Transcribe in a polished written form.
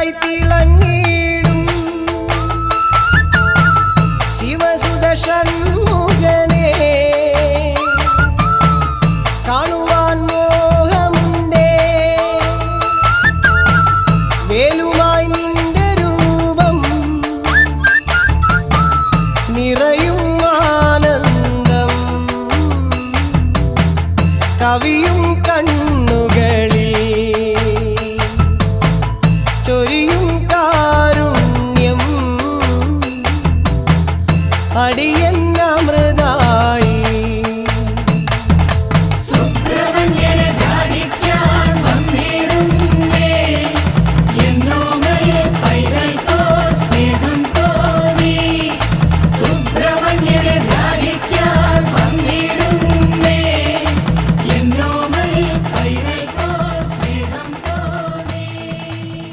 കതിരായി തിളങ്ങിടും ശിവസുത ഷൺമുഖനെ കാണുവാൻ മോഹമുണ്ടേ. വേലുമായി നിന്റെ രൂപം നിറയും ആനന്ദം കവിയും കണ്ണുകളിൽ ചൊരിയും